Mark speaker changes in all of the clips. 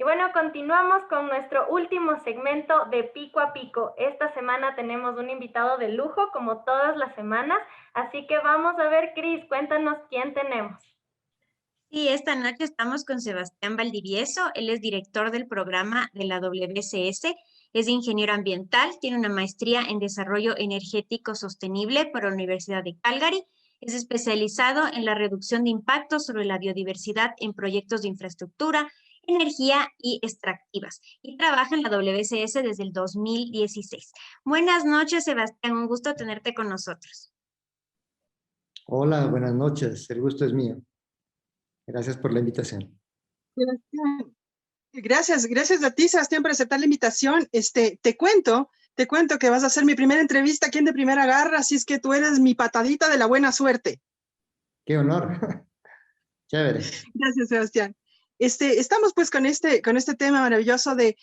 Speaker 1: bueno, continuamos con nuestro último segmento de Pico a Pico. Esta semana tenemos un invitado de lujo, como todas las semanas, así que vamos a ver, Cris, cuéntanos quién tenemos.
Speaker 2: Sí, esta noche estamos con Sebastián Valdivieso. Él es director del programa de la WCS, es ingeniero ambiental, tiene una maestría en desarrollo energético sostenible por la Universidad de Calgary. Es especializado en la reducción de impactos sobre la biodiversidad en proyectos de infraestructura, energía y extractivas. Y trabaja en la WCS desde el 2016. Buenas noches, Sebastián. Un gusto tenerte con nosotros.
Speaker 3: Hola, buenas noches. El gusto es mío. Gracias por la invitación.
Speaker 4: Gracias a ti, Sebastián, por aceptar la invitación. Te cuento que vas a hacer mi primera entrevista aquí en De Primera Garra, así es que tú eres mi patadita de la buena suerte.
Speaker 3: Qué honor. Chévere.
Speaker 4: Gracias, Sebastián. Estamos pues con este tema maravilloso de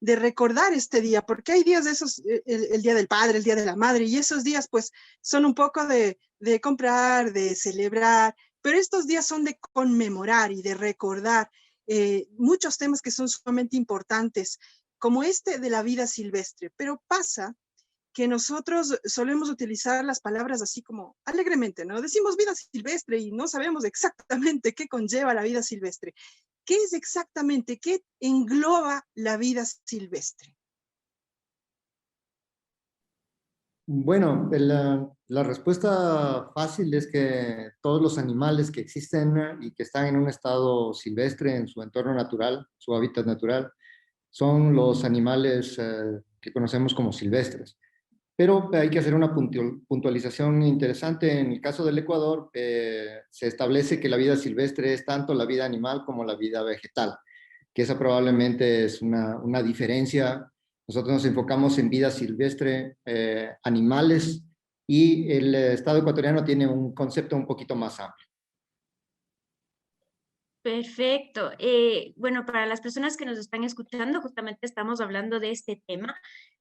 Speaker 4: recordar este día, porque hay días de esos, el Día del Padre, el Día de la Madre, y esos días pues son un poco de comprar, de celebrar, pero estos días son de conmemorar y de recordar muchos temas que son sumamente importantes, como este de la vida silvestre. Pero pasa que nosotros solemos utilizar las palabras así como alegremente, ¿no? Decimos vida silvestre y no sabemos exactamente qué conlleva la vida silvestre. ¿Qué es exactamente? ¿Qué engloba la vida silvestre?
Speaker 3: Bueno, la respuesta fácil es que todos los animales que existen y que están en un estado silvestre en su entorno natural, su hábitat natural, son los animales que conocemos como silvestres. Pero hay que hacer una puntualización interesante. En el caso del Ecuador, se establece que la vida silvestre es tanto la vida animal como la vida vegetal, que esa probablemente es una diferencia. Nosotros nos enfocamos en vida silvestre, animales, y el Estado ecuatoriano tiene un concepto un poquito más amplio.
Speaker 2: Perfecto. Bueno, para las personas que nos están escuchando, justamente estamos hablando de este tema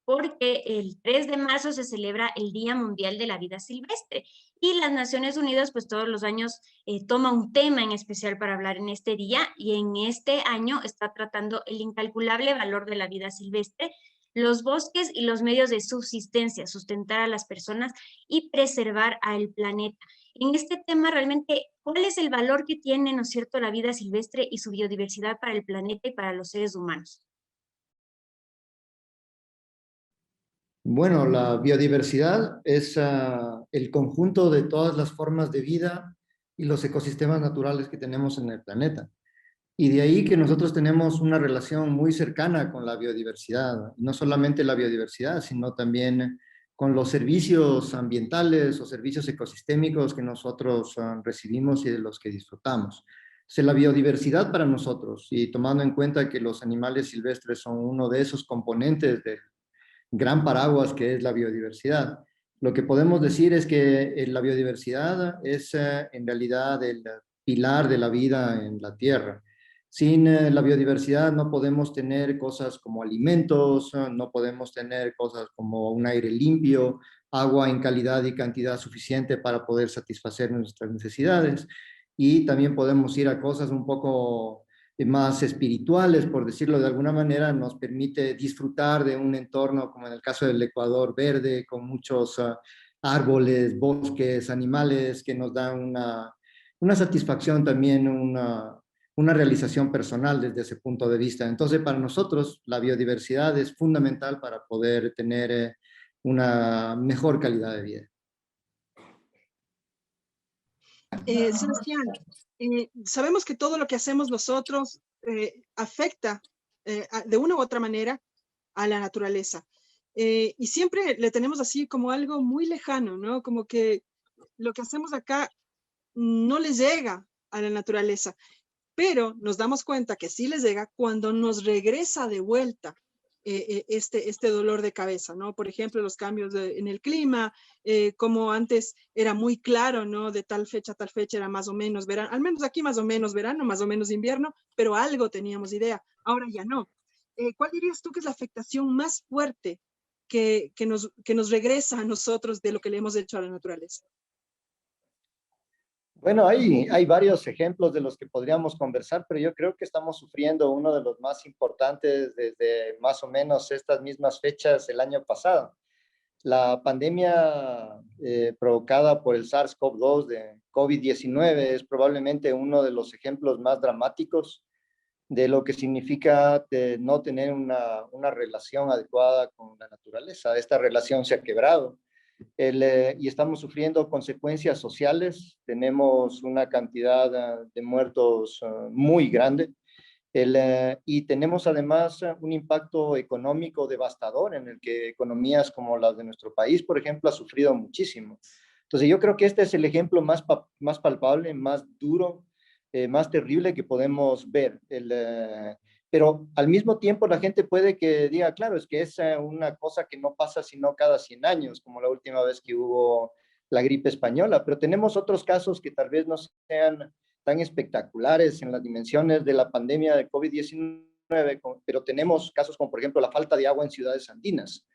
Speaker 2: porque el 3 de marzo se celebra el Día Mundial de la Vida Silvestre y las Naciones Unidas pues todos los años toma un tema en especial para hablar en este día y en este año está tratando el incalculable valor de la vida silvestre, los bosques y los medios de subsistencia, sustentar a las personas y preservar al planeta. En este tema realmente, ¿cuál es el valor que tiene, ¿no es cierto?, la vida silvestre y su biodiversidad para el planeta y para los seres humanos?
Speaker 3: Bueno, la biodiversidad es el conjunto de todas las formas de vida y los ecosistemas naturales que tenemos en el planeta. Y de ahí que nosotros tenemos una relación muy cercana con la biodiversidad, no solamente la biodiversidad, sino también con los servicios ambientales o servicios ecosistémicos que nosotros recibimos y de los que disfrutamos. Entonces, la biodiversidad para nosotros, y tomando en cuenta que los animales silvestres son uno de esos componentes del gran paraguas que es la biodiversidad, lo que podemos decir es que la biodiversidad es en realidad el pilar de la vida en la Tierra. Sin la biodiversidad no podemos tener cosas como alimentos, no podemos tener cosas como un aire limpio, agua en calidad y cantidad suficiente para poder satisfacer nuestras necesidades. Y también podemos ir a cosas un poco más espirituales, por decirlo de alguna manera, nos permite disfrutar de un entorno, como en el caso del Ecuador, verde, con muchos árboles, bosques, animales, que nos dan una satisfacción también, una realización personal desde ese punto de vista. Entonces, para nosotros, la biodiversidad es fundamental para poder tener una mejor calidad de vida.
Speaker 4: Sebastián, sabemos que todo lo que hacemos nosotros afecta de una u otra manera a la naturaleza. Y siempre le tenemos así como algo muy lejano, ¿no? Como que lo que hacemos acá no les llega a la naturaleza, pero nos damos cuenta que sí les llega cuando nos regresa de vuelta este dolor de cabeza, ¿no? Por ejemplo, los cambios en el clima, como antes era muy claro, ¿no? De tal fecha a tal fecha era más o menos verano, al menos aquí más o menos verano, más o menos invierno, pero algo teníamos idea, ahora ya no. ¿Cuál dirías tú que es la afectación más fuerte que nos regresa a nosotros de lo que le hemos hecho a la naturaleza?
Speaker 3: Bueno, hay varios ejemplos de los que podríamos conversar, pero yo creo que estamos sufriendo uno de los más importantes desde más o menos estas mismas fechas el año pasado. La pandemia provocada por el SARS-CoV-2 de COVID-19 es probablemente uno de los ejemplos más dramáticos de lo que significa de no tener una relación adecuada con la naturaleza. Esta relación se ha quebrado y estamos sufriendo consecuencias sociales. Tenemos una cantidad de muertos muy grande. Y tenemos además un impacto económico devastador en el que economías como las de nuestro país, por ejemplo, ha sufrido muchísimo. Entonces yo creo que este es el ejemplo más palpable, más duro, más terrible que podemos ver. Pero al mismo tiempo la gente puede que diga, claro, es que es una cosa que no pasa sino cada 100 años, como la última vez que hubo la gripe española, pero tenemos otros casos que tal vez no sean tan espectaculares en las dimensiones de la pandemia de COVID-19, pero tenemos casos como, por ejemplo, la falta de agua en ciudades andinas.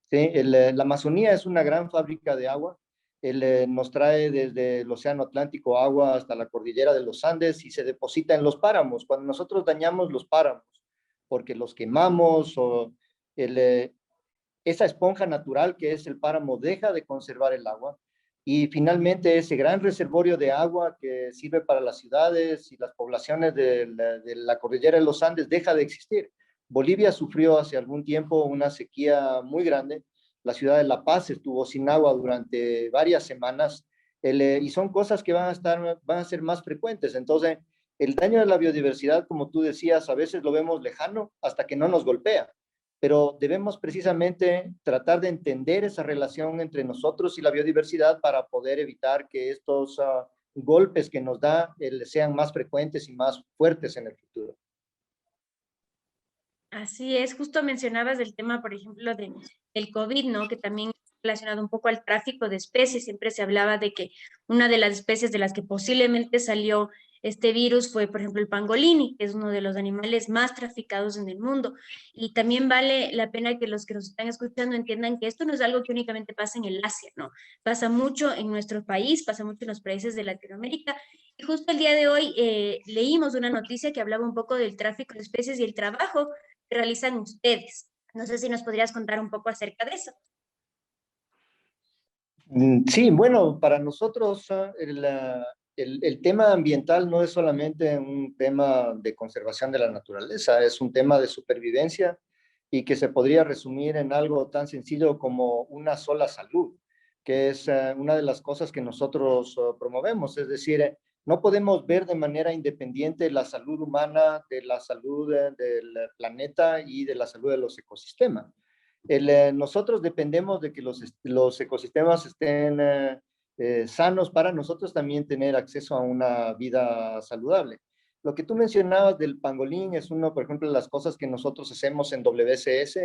Speaker 3: ¿Sí? La Amazonía es una gran fábrica de agua. Nos trae desde el Océano Atlántico agua hasta la cordillera de los Andes y se deposita en los páramos. Cuando nosotros dañamos los páramos, porque los quemamos o el, esa esponja natural que es el páramo deja de conservar el agua y finalmente ese gran reservorio de agua que sirve para las ciudades y las poblaciones de la cordillera de los Andes deja de existir. Bolivia sufrió hace algún tiempo una sequía muy grande. La ciudad de La Paz estuvo sin agua durante varias semanas y son cosas que van a ser más frecuentes. Entonces, el daño de la biodiversidad, como tú decías, a veces lo vemos lejano hasta que no nos golpea, pero debemos precisamente tratar de entender esa relación entre nosotros y la biodiversidad para poder evitar que estos golpes que nos da sean más frecuentes y más fuertes en el futuro.
Speaker 2: Así es, justo mencionabas el tema, por ejemplo, del COVID, ¿no? Que también relacionado un poco al tráfico de especies. Siempre se hablaba de que una de las especies de las que posiblemente salió este virus fue, por ejemplo, el pangolini, que es uno de los animales más traficados en el mundo. Y también vale la pena que los que nos están escuchando entiendan que esto no es algo que únicamente pasa en el Asia, ¿no? Pasa mucho en nuestro país, pasa mucho en los países de Latinoamérica. Y justo el día de hoy leímos una noticia que hablaba un poco del tráfico de especies y el trabajo que realizan ustedes. No sé si nos podrías contar un poco acerca de eso.
Speaker 3: Sí, bueno, para nosotros el tema ambiental no es solamente un tema de conservación de la naturaleza, es un tema de supervivencia y que se podría resumir en algo tan sencillo como una sola salud, que es una de las cosas que nosotros promovemos. Es decir, no podemos ver de manera independiente la salud humana de la salud del planeta y de la salud de los ecosistemas. Nosotros dependemos de que los ecosistemas estén sanos para nosotros también tener acceso a una vida saludable. Lo que tú mencionabas del pangolín es uno, por ejemplo, de las cosas que nosotros hacemos en WCS,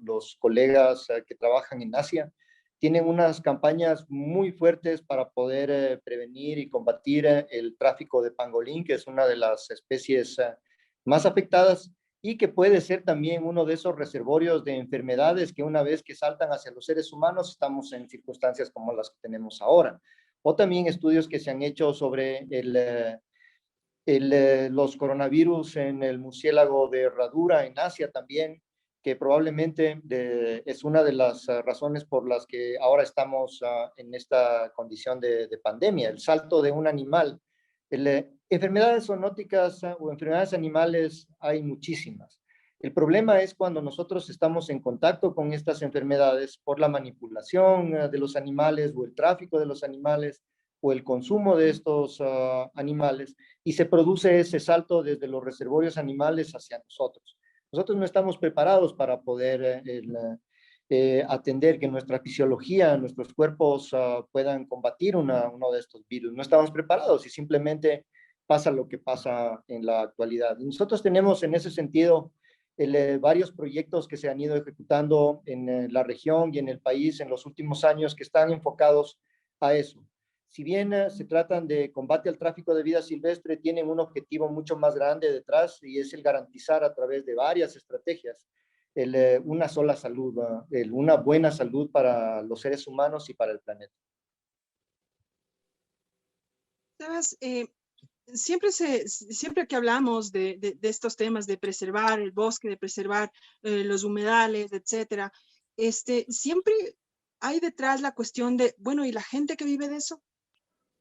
Speaker 3: los colegas que trabajan en Asia, tienen unas campañas muy fuertes para poder prevenir y combatir el tráfico de pangolín, que es una de las especies más afectadas y que puede ser también uno de esos reservorios de enfermedades que una vez que saltan hacia los seres humanos estamos en circunstancias como las que tenemos ahora. O también estudios que se han hecho sobre los coronavirus en el murciélago de Herradura en Asia también, que probablemente es una de las razones por las que ahora estamos en esta condición de pandemia, el salto de un animal. Enfermedades zoonóticas o enfermedades animales hay muchísimas. El problema es cuando nosotros estamos en contacto con estas enfermedades por la manipulación de los animales o el tráfico de los animales o el consumo de estos animales y se produce ese salto desde los reservorios animales hacia nosotros. Nosotros no estamos preparados para poder atender que nuestra fisiología, nuestros cuerpos puedan combatir uno de estos virus. No estamos preparados y simplemente pasa lo que pasa en la actualidad. Nosotros tenemos en ese sentido varios proyectos que se han ido ejecutando en la región y en el país en los últimos años que están enfocados a eso. Si bien se tratan de combate al tráfico de vida silvestre, tienen un objetivo mucho más grande detrás y es el garantizar a través de varias estrategias una sola salud, una buena salud para los seres humanos y para el planeta.
Speaker 4: Sebas, siempre que hablamos de estos temas de preservar el bosque, de preservar los humedales, etcétera, siempre hay detrás la cuestión de, bueno, ¿y la gente que vive de eso?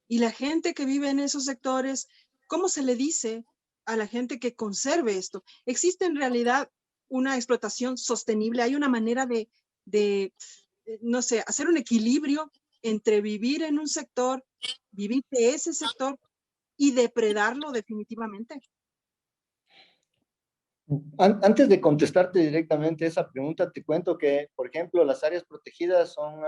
Speaker 4: ¿Y la gente que vive en esos sectores, cómo se le dice a la gente que conserve esto? ¿Existe en realidad una explotación sostenible? ¿Hay una manera no sé, hacer un equilibrio entre vivir en un sector, vivir de ese sector y depredarlo definitivamente?
Speaker 3: Antes de contestarte directamente esa pregunta, te cuento que, por ejemplo, las áreas protegidas son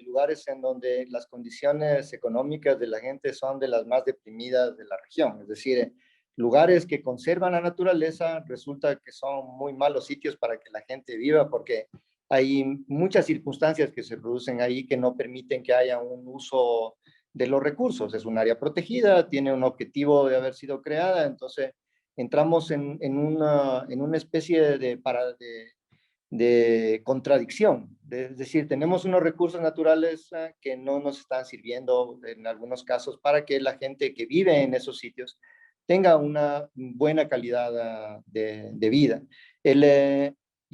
Speaker 3: lugares en donde las condiciones económicas de la gente son de las más deprimidas de la región. Es decir, lugares que conservan la naturaleza resulta que son muy malos sitios para que la gente viva porque hay muchas circunstancias que se producen ahí que no permiten que haya un uso de los recursos. Es un área protegida, tiene un objetivo de haber sido creada, entonces entramos en una especie de contradicción. Es decir, tenemos unos recursos naturales que no nos están sirviendo en algunos casos para que la gente que vive en esos sitios tenga una buena calidad de vida.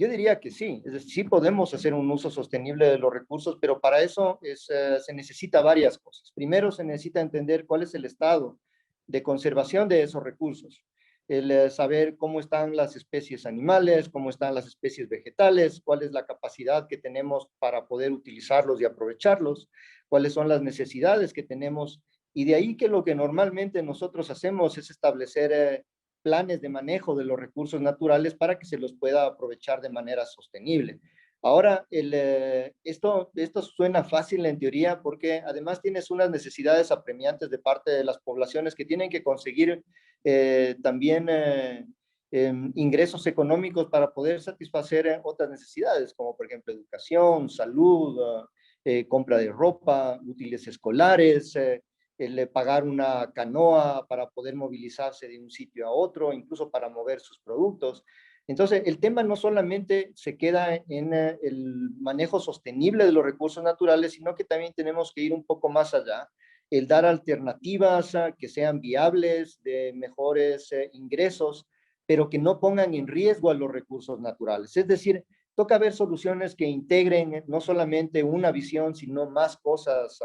Speaker 3: Yo diría que sí, es decir, sí podemos hacer un uso sostenible de los recursos, pero para eso se necesita varias cosas. Primero, se necesita entender cuál es el estado de conservación de esos recursos, el saber cómo están las especies animales, cómo están las especies vegetales, cuál es la capacidad que tenemos para poder utilizarlos y aprovecharlos, cuáles son las necesidades que tenemos, y de ahí que lo que normalmente nosotros hacemos es establecer planes de manejo de los recursos naturales para que se los pueda aprovechar de manera sostenible. Ahora, esto suena fácil en teoría porque además tienes unas necesidades apremiantes de parte de las poblaciones que tienen que conseguir también ingresos económicos para poder satisfacer otras necesidades, como por ejemplo educación, salud, compra de ropa, útiles escolares, el pagar una canoa para poder movilizarse de un sitio a otro, incluso para mover sus productos. Entonces, el tema no solamente se queda en el manejo sostenible de los recursos naturales, sino que también tenemos que ir un poco más allá, el dar alternativas que sean viables, de mejores ingresos, pero que no pongan en riesgo a los recursos naturales. Es decir, toca ver soluciones que integren no solamente una visión, sino más cosas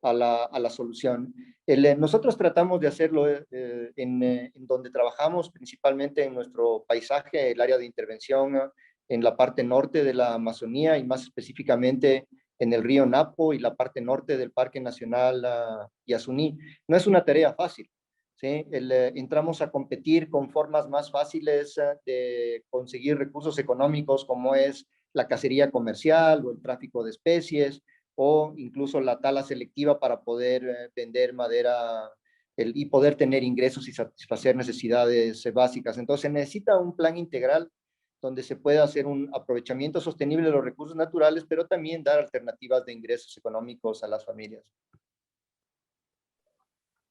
Speaker 3: a la solución. Nosotros tratamos de hacerlo en donde trabajamos, principalmente en nuestro paisaje, el área de intervención en la parte norte de la Amazonía y más específicamente en el río Napo y la parte norte del Parque Nacional Yasuní. No es una tarea fácil, ¿sí? Entramos a competir con formas más fáciles de conseguir recursos económicos como es la cacería comercial o el tráfico de especies o incluso la tala selectiva para poder vender madera y poder tener ingresos y satisfacer necesidades básicas. Entonces se necesita un plan integral donde se pueda hacer un aprovechamiento sostenible de los recursos naturales, pero también dar alternativas de ingresos económicos a las familias.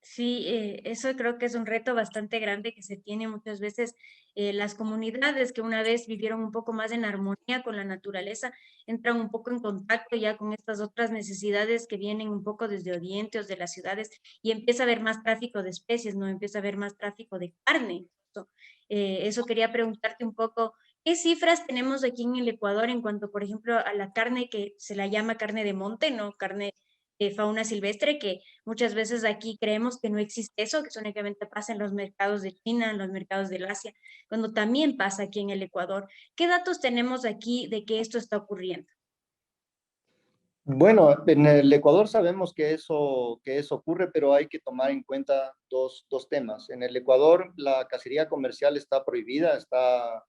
Speaker 2: Sí, eso creo que es un reto bastante grande que se tiene muchas veces. Las comunidades que una vez vivieron un poco más en armonía con la naturaleza, entran un poco en contacto ya con estas otras necesidades que vienen un poco desde Oriente o de las ciudades y empieza a haber más tráfico de especies, ¿no? Empieza a haber más tráfico de carne. Eso quería preguntarte un poco, ¿qué cifras tenemos aquí en el Ecuador en cuanto, por ejemplo, a la carne que se la llama carne de monte, ¿no? Carne de fauna silvestre, que muchas veces aquí creemos que no existe eso, que únicamente pasa en los mercados de China, en los mercados del Asia, cuando también pasa aquí en el Ecuador. ¿Qué datos tenemos aquí de que esto está ocurriendo?
Speaker 3: Bueno, en el Ecuador sabemos que eso ocurre, pero hay que tomar en cuenta dos temas. En el Ecuador la cacería comercial está prohibida, está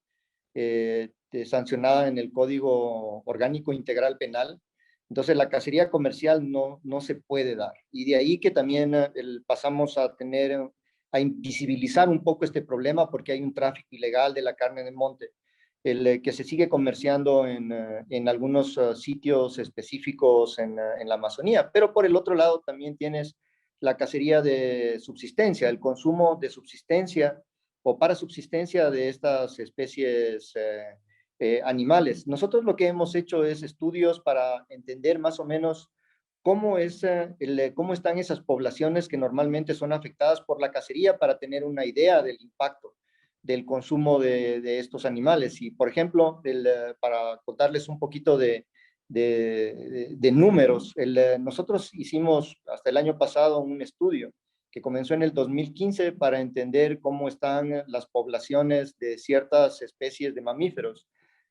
Speaker 3: sancionada en el Código Orgánico Integral Penal. Entonces la cacería comercial no se puede dar. Y de ahí que también pasamos a a invisibilizar un poco este problema porque hay un tráfico ilegal de la carne de monte, que se sigue comerciando en algunos sitios específicos en la Amazonía. Pero por el otro lado también tienes la cacería de subsistencia, el consumo de subsistencia o para subsistencia de estas especies animales. Nosotros lo que hemos hecho es estudios para entender más o menos cómo están esas poblaciones que normalmente son afectadas por la cacería para tener una idea del impacto del consumo de estos animales. Y, por ejemplo, para contarles un poquito de números, nosotros hicimos hasta el año pasado un estudio que comenzó en el 2015 para entender cómo están las poblaciones de ciertas especies de mamíferos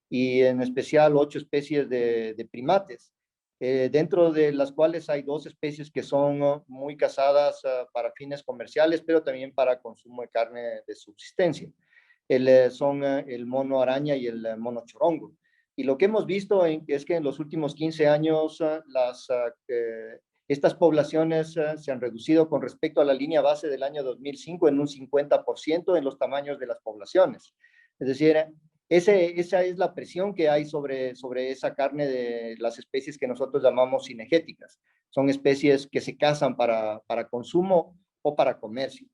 Speaker 3: y en especial 8 especies de primates, dentro de las cuales hay 2 especies que son muy cazadas para fines comerciales, pero también para consumo de carne de subsistencia. Son el mono araña y el mono chorongo. Y lo que hemos visto es que en los últimos 15 años estas poblaciones se han reducido con respecto a la línea base del año 2005 en un 50% en los tamaños de las poblaciones. Es decir, esa es la presión que hay sobre esa carne de las especies que nosotros llamamos cinegéticas. Son especies que se cazan para consumo o para comercio,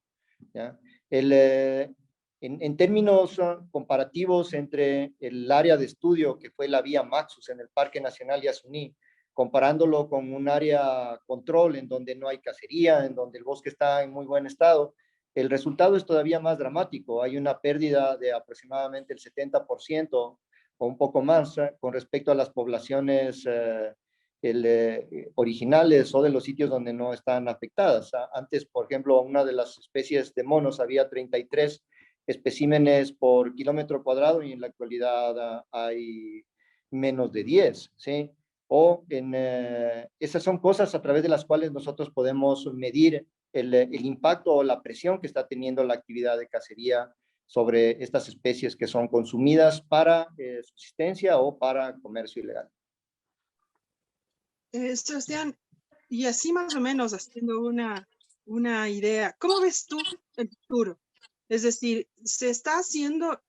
Speaker 3: ¿ya? En términos comparativos entre el área de estudio que fue la vía Maxus en el Parque Nacional Yasuní, comparándolo con un área control en donde no hay cacería, en donde el bosque está en muy buen estado, el resultado es todavía más dramático. Hay una pérdida de aproximadamente el 70% o un poco más con respecto a las poblaciones originales o de los sitios donde no están afectadas. Antes, por ejemplo, una de las especies de monos había 33 especímenes por kilómetro cuadrado y en la actualidad hay menos de 10, ¿sí? Esas son cosas a través de las cuales nosotros podemos medir el impacto o la presión que está teniendo la actividad de cacería sobre estas especies que son consumidas para subsistencia o para comercio ilegal.
Speaker 4: Sebastián, y así más o menos haciendo una idea, ¿cómo ves tú el futuro? Es decir, ¿se está haciendo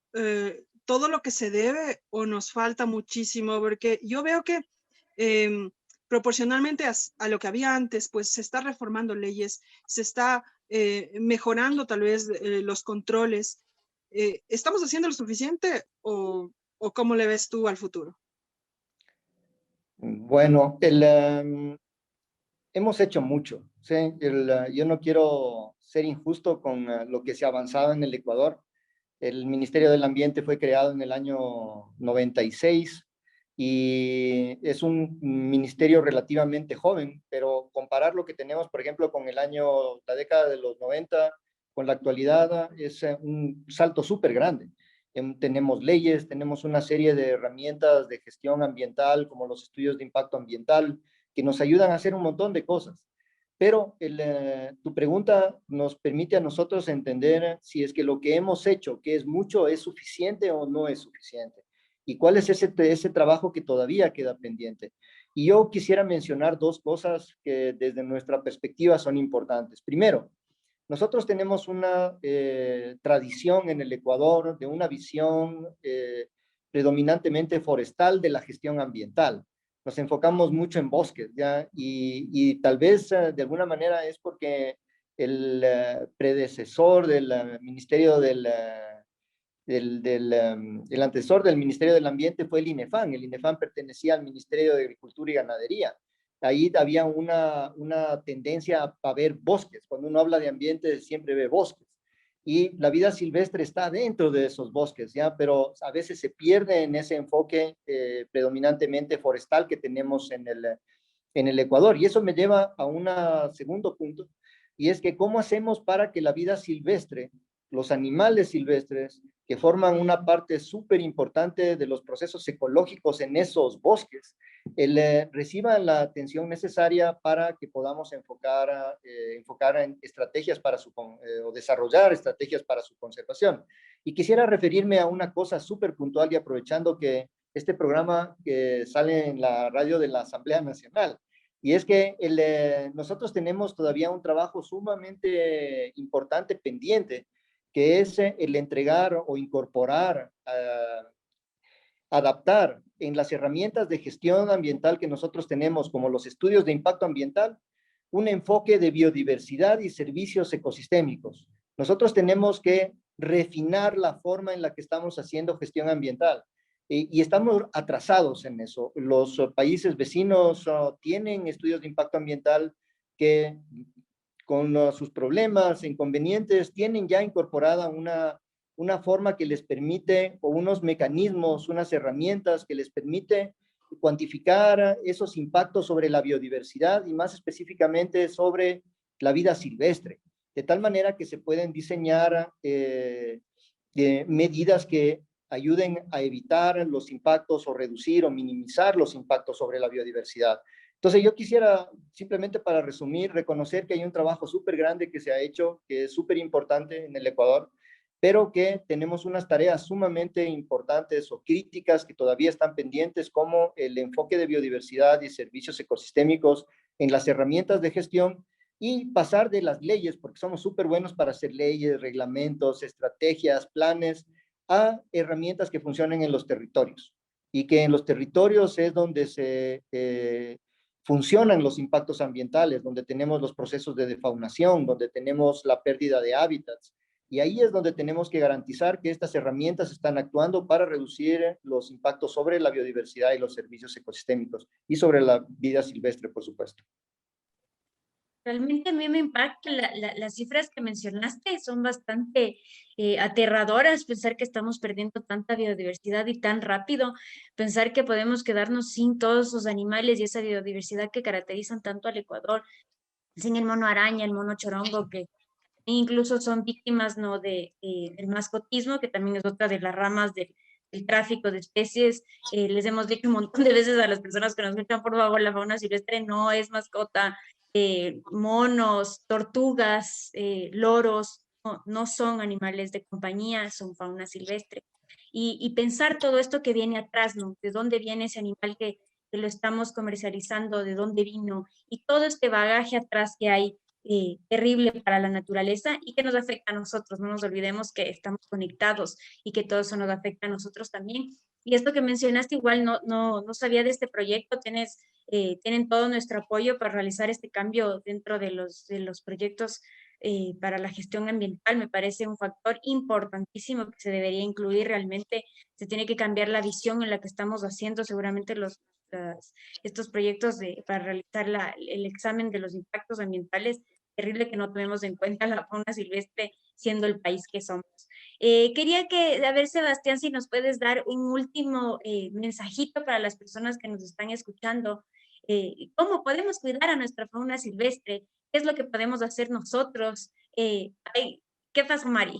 Speaker 4: todo lo que se debe o nos falta muchísimo? Porque yo veo que proporcionalmente a lo que había antes, pues se está reformando leyes, se está mejorando tal vez los controles. ¿Estamos haciendo lo suficiente o cómo le ves tú al futuro?
Speaker 3: Bueno, hemos hecho mucho, ¿sí? Yo no quiero ser injusto con lo que se ha avanzado en el Ecuador. El Ministerio del Ambiente fue creado en el año 96 y es un ministerio relativamente joven, pero comparar lo que tenemos, por ejemplo, con la década de los 90, con la actualidad, es un salto súper grande. Tenemos leyes, tenemos una serie de herramientas de gestión ambiental, como los estudios de impacto ambiental, que nos ayudan a hacer un montón de cosas. Pero tu pregunta nos permite a nosotros entender si es que lo que hemos hecho, que es mucho, es suficiente o no es suficiente. Y cuál es ese trabajo que todavía queda pendiente. Y yo quisiera mencionar 2 cosas que desde nuestra perspectiva son importantes. Primero, nosotros tenemos una tradición en el Ecuador de una visión predominantemente forestal de la gestión ambiental. Nos enfocamos mucho en bosques, ¿ya? Y tal vez de alguna manera es porque el predecesor del ministerio el antecesor del Ministerio del Ambiente fue el INEFAN. El INEFAN pertenecía al Ministerio de Agricultura y Ganadería. Ahí había una tendencia a ver bosques. Cuando uno habla de ambiente siempre ve bosques. Y la vida silvestre está dentro de esos bosques, ¿ya? Pero a veces se pierde en ese enfoque predominantemente forestal que tenemos en el Ecuador. Y eso me lleva a un segundo punto, y es que ¿cómo hacemos para que la vida silvestre, los animales silvestres, que forman una parte súper importante de los procesos ecológicos en esos bosques, reciban la atención necesaria para que podamos enfocar en estrategias para o desarrollar estrategias para su conservación? Y quisiera referirme a una cosa súper puntual y aprovechando que este programa que sale en la radio de la Asamblea Nacional, y es que nosotros tenemos todavía un trabajo sumamente importante pendiente, que es el entregar o incorporar, adaptar en las herramientas de gestión ambiental que nosotros tenemos, como los estudios de impacto ambiental, un enfoque de biodiversidad y servicios ecosistémicos. Nosotros tenemos que refinar la forma en la que estamos haciendo gestión ambiental. y estamos atrasados en eso. Los países vecinos tienen estudios de impacto ambiental que con sus problemas, inconvenientes, tienen ya incorporada una forma que les permite, o unos mecanismos, unas herramientas que les permite cuantificar esos impactos sobre la biodiversidad y más específicamente sobre la vida silvestre, de tal manera que se pueden diseñar medidas que ayuden a evitar los impactos o reducir o minimizar los impactos sobre la biodiversidad. Entonces yo quisiera, simplemente para resumir, reconocer que hay un trabajo súper grande que se ha hecho, que es súper importante en el Ecuador, pero que tenemos unas tareas sumamente importantes o críticas que todavía están pendientes, como el enfoque de biodiversidad y servicios ecosistémicos en las herramientas de gestión y pasar de las leyes, porque somos súper buenos para hacer leyes, reglamentos, estrategias, planes, a herramientas que funcionen en los territorios y que en los territorios es donde se funcionan los impactos ambientales, donde tenemos los procesos de defaunación, donde tenemos la pérdida de hábitats. Y ahí es donde tenemos que garantizar que estas herramientas están actuando para reducir los impactos sobre la biodiversidad y los servicios ecosistémicos y sobre la vida silvestre, por supuesto.
Speaker 2: Realmente a mí me impacta las cifras que mencionaste, son bastante aterradoras, pensar que estamos perdiendo tanta biodiversidad y tan rápido, pensar que podemos quedarnos sin todos esos animales y esa biodiversidad que caracterizan tanto al Ecuador, sin el mono araña, el mono chorongo, que incluso son víctimas, ¿no?, del mascotismo, que también es otra de las ramas del tráfico de especies. Les hemos dicho un montón de veces a las personas que nos escuchan, por favor, la fauna silvestre no es mascota. Monos, tortugas, loros, no son animales de compañía, son fauna silvestre. Y pensar todo esto que viene atrás, ¿no? ¿De dónde viene ese animal que lo estamos comercializando? ¿De dónde vino? Y todo este bagaje atrás que hay, terrible para la naturaleza y que nos afecta a nosotros. No nos olvidemos que estamos conectados y que todo eso nos afecta a nosotros también. Y esto que mencionaste, igual no sabía de este proyecto. Tienen todo nuestro apoyo para realizar este cambio dentro de los proyectos para la gestión ambiental. Me parece un factor importantísimo que se debería incluir realmente. Se tiene que cambiar la visión en la que estamos haciendo seguramente estos proyectos para realizar el examen de los impactos ambientales. Terrible que no tomemos en cuenta la fauna silvestre siendo el país que somos. A ver, Sebastián, si nos puedes dar un último mensajito para las personas que nos están escuchando. ¿Cómo podemos cuidar a nuestra fauna silvestre? ¿Qué es lo que podemos hacer nosotros? ¿Qué pasa, Mari?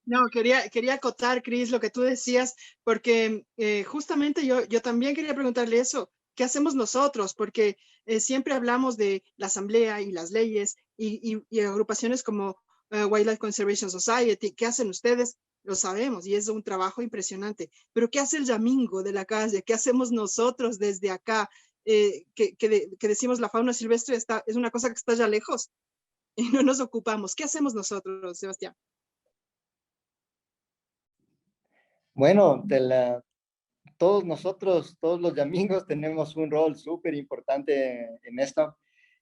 Speaker 4: No, quería acotar, Cris, lo que tú decías, porque justamente yo también quería preguntarle eso. ¿Qué hacemos nosotros? Porque siempre hablamos de la asamblea y las leyes y agrupaciones como Wildlife Conservation Society. ¿Qué hacen ustedes? Lo sabemos y es un trabajo impresionante. Pero ¿qué hace el Yamingo de la calle? ¿Qué hacemos nosotros desde acá? Que decimos la fauna silvestre es una cosa que está ya lejos y no nos ocupamos. ¿Qué hacemos nosotros, Sebastián?
Speaker 3: Bueno, todos nosotros, todos los yamingos tenemos un rol súper importante en esto.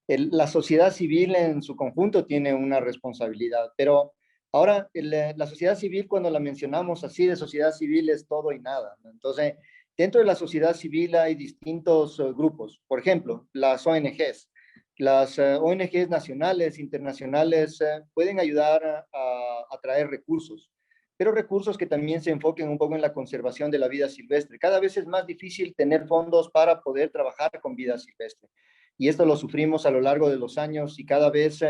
Speaker 3: La sociedad civil en su conjunto tiene una responsabilidad, pero ahora la sociedad civil, cuando la mencionamos así, de sociedad civil es todo y nada, ¿no? Entonces, dentro de la sociedad civil hay distintos grupos. Por ejemplo, las ONGs. Las ONGs nacionales, internacionales, pueden ayudar a traer recursos, pero recursos que también se enfoquen un poco en la conservación de la vida silvestre. Cada vez es más difícil tener fondos para poder trabajar con vida silvestre. Y esto lo sufrimos a lo largo de los años y cada vez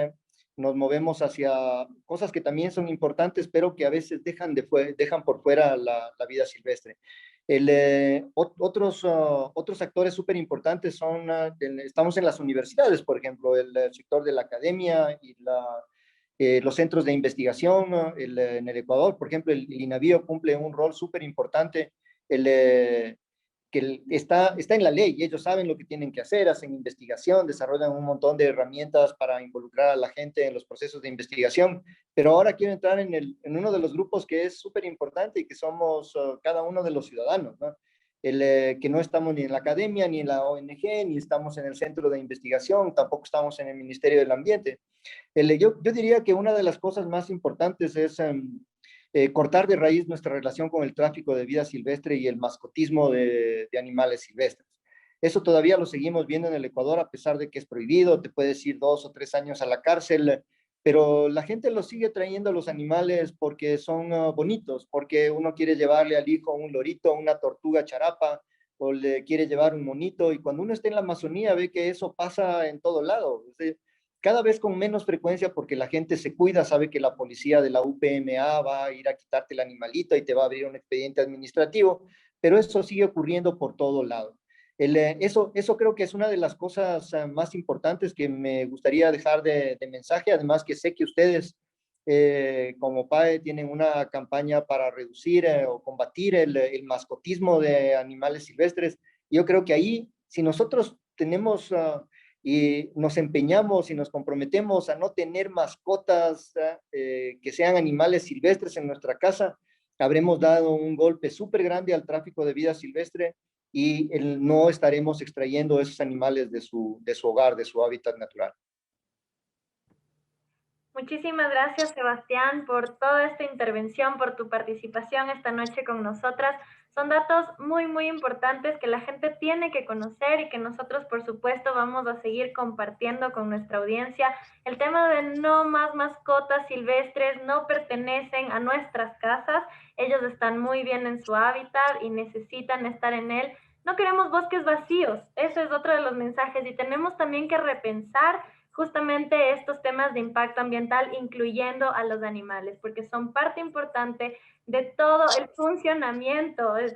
Speaker 3: nos movemos hacia cosas que también son importantes, pero que a veces dejan por fuera la vida silvestre. Otros actores súper importantes son, estamos en las universidades, por ejemplo, el sector de la academia y los centros de investigación en el Ecuador. Por ejemplo, el INAVIO cumple un rol súper importante, está en la ley y ellos saben lo que tienen que hacer, hacen investigación, desarrollan un montón de herramientas para involucrar a la gente en los procesos de investigación, pero ahora quiero entrar en uno de los grupos que es súper importante y que somos cada uno de los ciudadanos, ¿no? Que no estamos ni en la academia, ni en la ONG, ni estamos en el centro de investigación, tampoco estamos en el Ministerio del Ambiente. Yo diría que una de las cosas más importantes es cortar de raíz nuestra relación con el tráfico de vida silvestre y el mascotismo de animales silvestres. Eso todavía lo seguimos viendo en el Ecuador, a pesar de que es prohibido, te puedes ir 2 o 3 años a la cárcel, pero la gente los sigue trayendo a los animales porque son bonitos, porque uno quiere llevarle al hijo un lorito, una tortuga charapa, o le quiere llevar un monito, y cuando uno está en la Amazonía ve que eso pasa en todo lado. Cada vez con menos frecuencia porque la gente se cuida, sabe que la policía de la UPMA va a ir a quitarte el animalito y te va a abrir un expediente administrativo, pero eso sigue ocurriendo por todo lado. Eso creo que es una de las cosas más importantes que me gustaría dejar de mensaje, además que sé que ustedes como PAE tienen una campaña para reducir o combatir el mascotismo de animales silvestres. Yo creo que ahí, si nosotros tenemos y nos empeñamos y nos comprometemos a no tener mascotas que sean animales silvestres en nuestra casa, habremos dado un golpe súper grande al tráfico de vida silvestre y no estaremos extrayendo esos animales de su hogar, de su hábitat natural.
Speaker 1: Muchísimas gracias, Sebastián, por toda esta intervención, por tu participación esta noche con nosotras. Son datos muy, muy importantes que la gente tiene que conocer y que nosotros, por supuesto, vamos a seguir compartiendo con nuestra audiencia. El tema de no más mascotas silvestres no pertenecen a nuestras casas. Ellos están muy bien en su hábitat y necesitan estar en él. No queremos bosques vacíos. Ese es otro de los mensajes y tenemos también que repensar justamente estos temas de impacto ambiental, incluyendo a los animales, porque son parte importante de todo el funcionamiento, es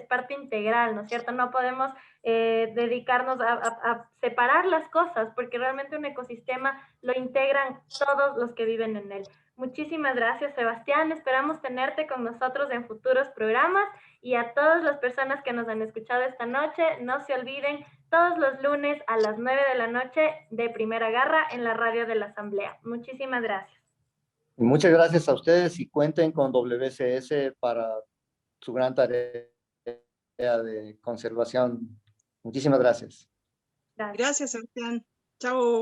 Speaker 1: parte integral, ¿no es cierto? No podemos dedicarnos a separar las cosas, porque realmente un ecosistema lo integran todos los que viven en él. Muchísimas gracias, Sebastián. Esperamos tenerte con nosotros en futuros programas y a todas las personas que nos han escuchado esta noche, no se olviden todos los lunes a las 9 de la noche de Primera Garra en la radio de la Asamblea. Muchísimas gracias.
Speaker 3: Muchas gracias a ustedes y cuenten con WCS para su gran tarea de conservación. Muchísimas gracias.
Speaker 1: Gracias.
Speaker 4: Gracias, Sebastián. Chao.